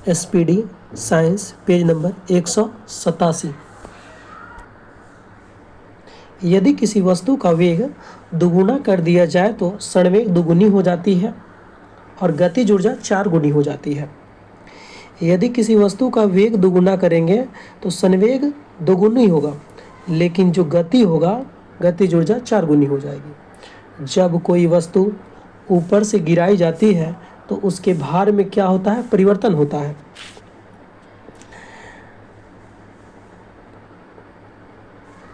SPD science page number 187। यदि किसी वस्तु का वेग दुगुना कर दिया जाए तो संवेग दुगुनी हो जाती है और गतिज ऊर्जा 4 गुनी हो जाती है। यदि किसी वस्तु का वेग दुगुना करेंगे तो संवेग दोगुनी होगा, लेकिन जो गति होगा गतिज ऊर्जा 4 गुनी हो जाएगी। जब कोई वस्तु ऊपर से गिराई जाती है तो उसके भार में क्या होता है? परिवर्तन होता है।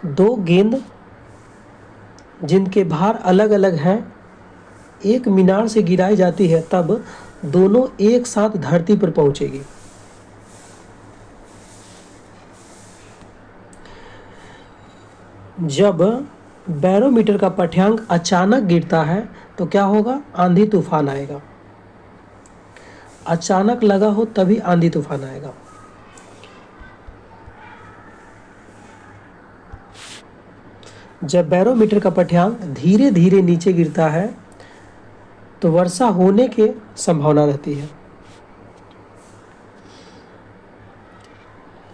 दो गेंद जिनके भार अलग अलग हैं एक मीनार से गिराई जाती है, तब दोनों एक साथ धरती पर पहुंचेगी। जब बैरोमीटर का पाठ्यांक अचानक गिरता है तो क्या होगा? आंधी तूफान आएगा। अचानक लगा हो तभी आंधी तूफान आएगा। जब बैरोमीटर का पाठ्यांक धीरे धीरे नीचे गिरता है तो वर्षा होने की संभावना रहती है।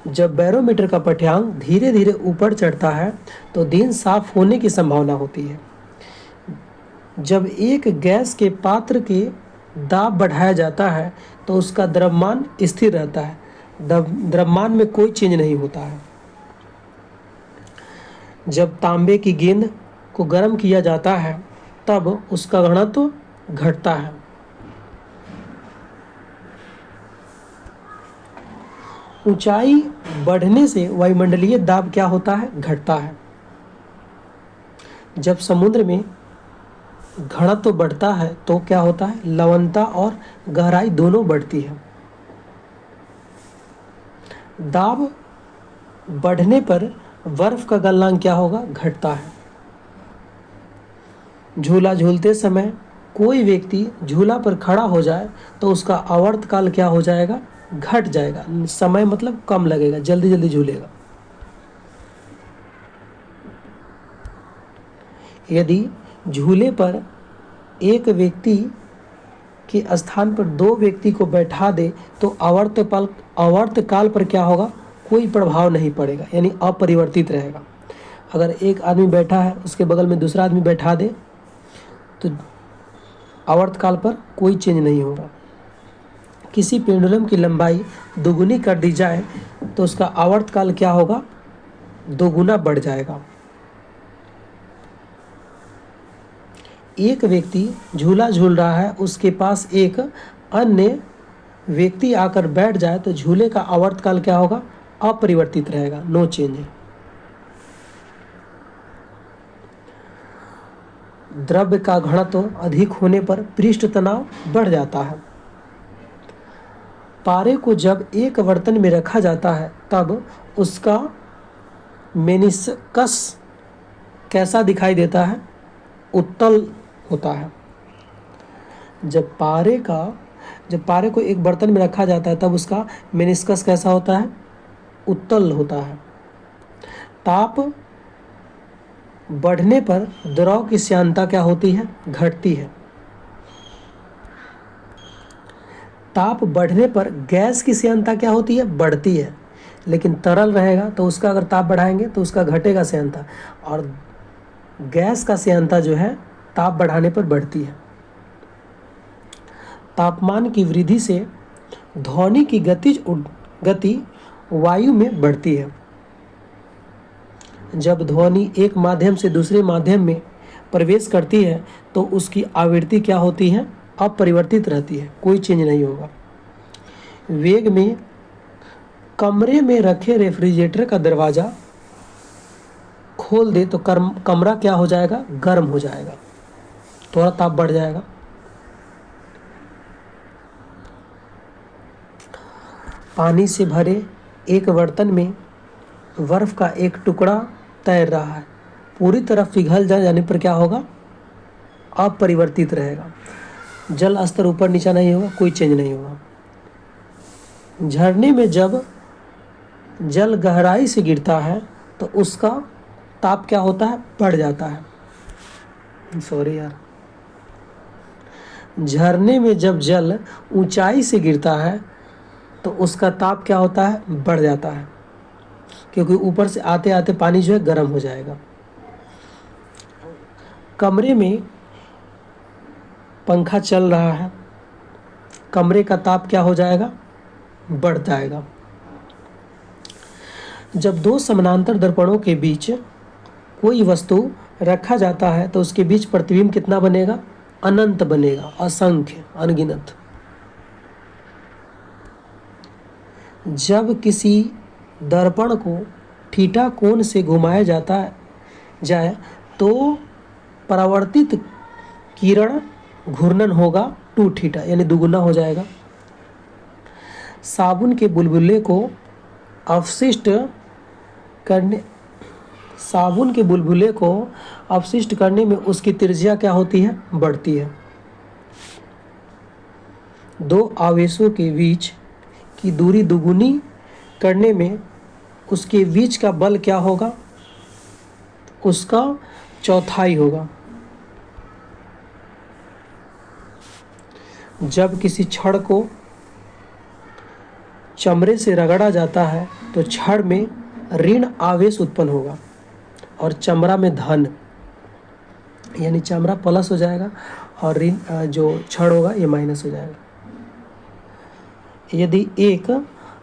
जब बैरोमीटर का पाठ्यांक धीरे धीरे ऊपर चढ़ता है तो दिन साफ होने की संभावना होती है। जब एक गैस के पात्र के दाब बढ़ाया जाता है तो उसका द्रव्यमान स्थिर रहता है, द्रव्यमान में कोई चेंज नहीं होता है। जब तांबे की गेंद को गर्म किया जाता है तब उसका घनत्व घटता है। ऊंचाई बढ़ने से वायुमंडलीय दाब क्या होता है? घटता है। जब समुद्र में घनत्व बढ़ता है तो क्या होता है? लवणता और गहराई दोनों बढ़ती है। दाब बढ़ने पर बर्फ का गलनांक क्या होगा? घटता है। झूला झूलते समय कोई व्यक्ति झूला पर खड़ा हो जाए तो उसका आवर्तकाल क्या हो जाएगा? घट जाएगा। समय मतलब कम लगेगा, जल्दी जल्दी झूलेगा। यदि झूले पर एक व्यक्ति के स्थान पर दो व्यक्ति को बैठा दे तो आवर्तकाल पर क्या होगा? कोई प्रभाव नहीं पड़ेगा, यानी अपरिवर्तित रहेगा। अगर एक आदमी बैठा है उसके बगल में दूसरा आदमी बैठा दे तो आवर्तकाल पर कोई चेंज नहीं होगा। किसी पेंडुलम की लंबाई दोगुनी कर दी जाए तो उसका आवर्तकाल क्या होगा? दोगुना बढ़ जाएगा। एक व्यक्ति झूला झूल रहा है, उसके पास एक अन्य व्यक्ति आकर बैठ जाए तो झूले का आवर्तकाल क्या होगा? अपरिवर्तित रहेगा, नो चेंज। द्रव्य का घनत्व अधिक होने पर पृष्ठ तनाव बढ़ जाता है। पारे को जब एक बर्तन में रखा जाता है तब उसका मेनिस्कस कैसा दिखाई देता है? उत्तल होता है। जब पारे को एक बर्तन में रखा जाता है तब उसका मेनिस्कस कैसा होता है? उत्तल होता है। ताप बढ़ने पर द्रव की श्यानता क्या होती है? घटती है। ताप बढ़ने पर गैस की श्यानता क्या होती है? बढ़ती है। लेकिन तरल रहेगा तो उसका अगर ताप बढ़ाएंगे तो उसका घटेगा श्यानता, और गैस का श्यानता जो है ताप बढ़ाने पर बढ़ती है। तापमान की वृद्धि से ध्वनि की गति वायु में बढ़ती है। जब ध्वनि एक माध्यम से दूसरे माध्यम में प्रवेश करती है तो उसकी आवृत्ति क्या होती है? अपरिवर्तित रहती है, कोई चेंज नहीं होगा। वेग में कमरे में रखे रेफ्रिजरेटर का दरवाज़ा खोल दे तो कमरा क्या हो जाएगा? गर्म हो जाएगा, थोड़ा ताप बढ़ जाएगा। पानी से भरे एक बर्तन में बर्फ का एक टुकड़ा तैर रहा है, पूरी तरह पिघल जाने पर क्या होगा? अपरिवर्तित रहेगा। जल स्तर ऊपर नीचा नहीं होगा, कोई चेंज नहीं होगा। झरने में जब जल गहराई से गिरता है तो उसका ताप क्या होता है? बढ़ जाता है। सॉरी यार। झरने में जब जल ऊंचाई से गिरता है तो उसका ताप क्या होता है, बढ़ जाता है, क्योंकि ऊपर से आते आते पानी जो है गर्म हो जाएगा। कमरे में पंखा चल रहा है, कमरे का ताप क्या हो जाएगा, बढ़ जाएगा। जब दो समानांतर दर्पणों के बीच कोई वस्तु रखा जाता है तो उसके बीच प्रतिबिंब कितना बनेगा, अनंत बनेगा, असंख्य, अनगिनत। जब किसी दर्पण को थीटा कोण से घुमाया जाए तो परावर्तित किरण घूर्णन होगा 2 थीटा, यानी दुगुना हो जाएगा। साबुन के बुलबुले को अपशिष्ट करने में उसकी त्रिज्या क्या होती है, बढ़ती है। दो आवेशों के बीच की दूरी दुगुनी करने में उसके बीच का बल क्या होगा, उसका चौथाई होगा। जब किसी छड़ को चमड़े से रगड़ा जाता है तो छड़ में ऋण आवेश उत्पन्न होगा और चमड़ा में धन, यानी चमड़ा प्लस हो जाएगा और ऋण जो छड़ होगा ये माइनस हो जाएगा। यदि एक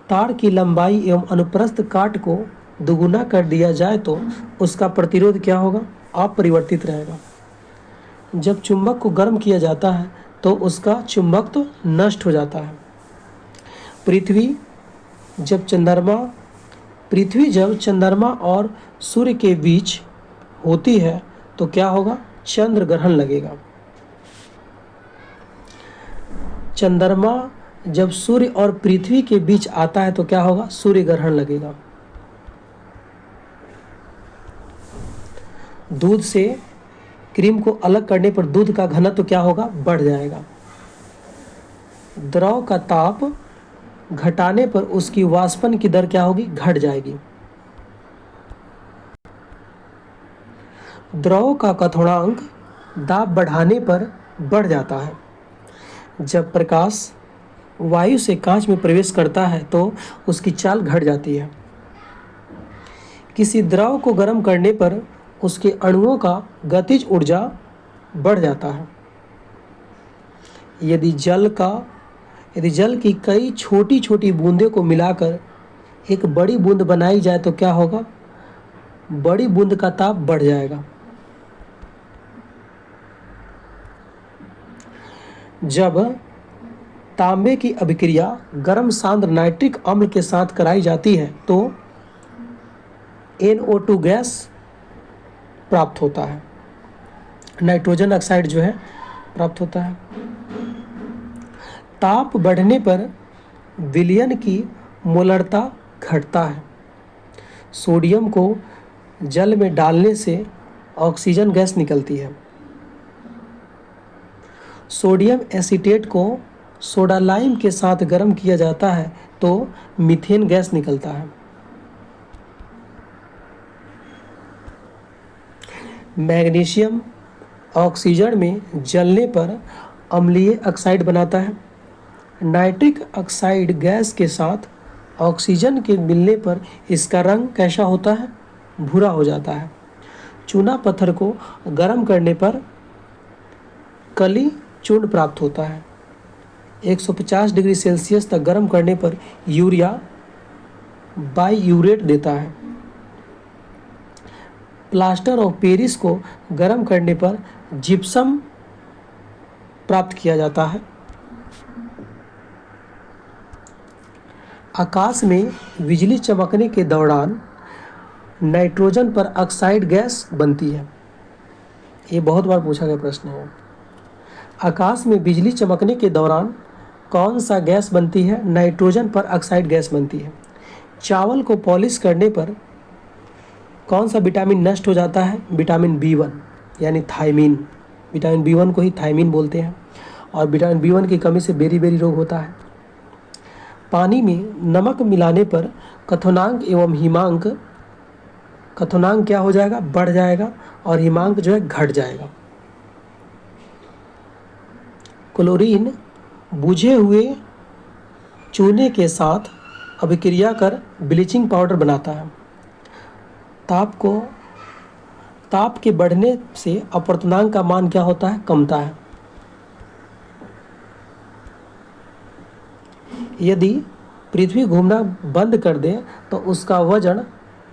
तार की लंबाई एवं अनुप्रस्थ काट को दुगुना कर दिया जाए तो उसका प्रतिरोध क्या होगा, अपरिवर्तित रहेगा। जब चुंबक को गर्म किया जाता है तो उसका चुंबकत्व नष्ट हो जाता है। पृथ्वी जब चंद्रमा और सूर्य के बीच होती है तो क्या होगा, चंद्र ग्रहण लगेगा। चंद्रमा जब सूर्य और पृथ्वी के बीच आता है तो क्या होगा, सूर्य ग्रहण लगेगा। दूध से क्रीम को अलग करने पर दूध का घनत्व क्या होगा, बढ़ जाएगा। द्रव का ताप घटाने पर उसकी वाष्पन की दर क्या होगी, घट जाएगी। द्रव का कथनांक दाब बढ़ाने पर बढ़ जाता है। जब प्रकाश वायु से कांच में प्रवेश करता है तो उसकी चाल घट जाती है। किसी द्रव को गर्म करने पर उसके अणुओं का गतिज ऊर्जा बढ़ जाता है। यदि जल की कई छोटी छोटी बूंदों को मिलाकर एक बड़ी बूंद बनाई जाए तो क्या होगा, बड़ी बूंद का ताप बढ़ जाएगा। जब तांबे की अभिक्रिया गर्म सांद्र नाइट्रिक अम्ल के साथ कराई जाती है तो NO2 गैस प्राप्त होता है, नाइट्रोजन ऑक्साइड जो है प्राप्त होता है। ताप बढ़ने पर विलयन की मोलरता घटता है। सोडियम को जल में डालने से ऑक्सीजन गैस निकलती है। सोडियम एसीटेट को सोडा लाइम के साथ गर्म किया जाता है तो मीथेन गैस निकलता है। मैग्नीशियम ऑक्सीजन में जलने पर अम्लीय ऑक्साइड बनाता है। नाइट्रिक ऑक्साइड गैस के साथ ऑक्सीजन के मिलने पर इसका रंग कैसा होता है, भूरा हो जाता है। चूना पत्थर को गर्म करने पर कली चूर्ण प्राप्त होता है। 150 डिग्री सेल्सियस तक गर्म करने पर यूरिया बाईयूरेट देता है। प्लास्टर ऑफ पेरिस को गर्म करने पर जिप्सम प्राप्त किया जाता है। आकाश में बिजली चमकने के दौरान नाइट्रोजन पर ऑक्साइड गैस बनती है। ये बहुत बार पूछा गया प्रश्न है। आकाश में बिजली चमकने के दौरान कौन सा गैस बनती है, नाइट्रोजन पर ऑक्साइड गैस बनती है। चावल को पॉलिश करने पर कौन सा विटामिन नष्ट हो जाता है, विटामिन B1 यानी थायमीन। विटामिन B1 को ही थायमीन बोलते हैं और विटामिन B1 की कमी से बेरी रोग होता है। पानी में नमक मिलाने पर क्वथनांक एवं हिमांक, क्वथनांक क्या हो जाएगा, बढ़ जाएगा और हिमांक जो है घट जाएगा। क्लोरीन बुझे हुए चूने के साथ अभिक्रिया कर ब्लीचिंग पाउडर बनाता है। ताप के बढ़ने से अपवर्तनांक का मान क्या होता है? कमता है। यदि पृथ्वी घूमना बंद कर दे तो उसका वजन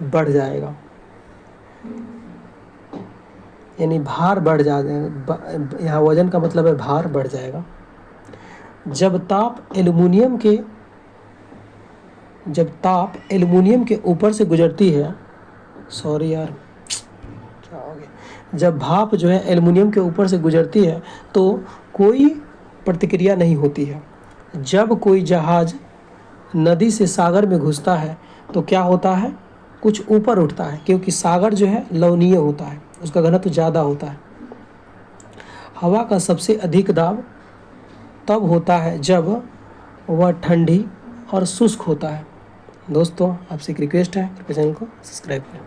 बढ़ जाएगा, यानी भार बढ़ जाएगा। यहाँ वजन का मतलब है भार बढ़ जाएगा। जब ताप एल्युमिनियम के ऊपर से गुजरती है, सॉरी यार क्या हो गया, जब भाप जो है एल्युमिनियम के ऊपर से गुजरती है तो कोई प्रतिक्रिया नहीं होती है। जब कोई जहाज नदी से सागर में घुसता है तो क्या होता है? कुछ ऊपर उठता है, क्योंकि सागर जो है लवणीय होता है, उसका घनत्व ज़्यादा होता है। हवा का सबसे अधिक दाब तब होता है जब वह ठंडी और शुष्क होता है। दोस्तों, आपसे एक रिक्वेस्ट है, कृपया चैनल को सब्सक्राइब करें।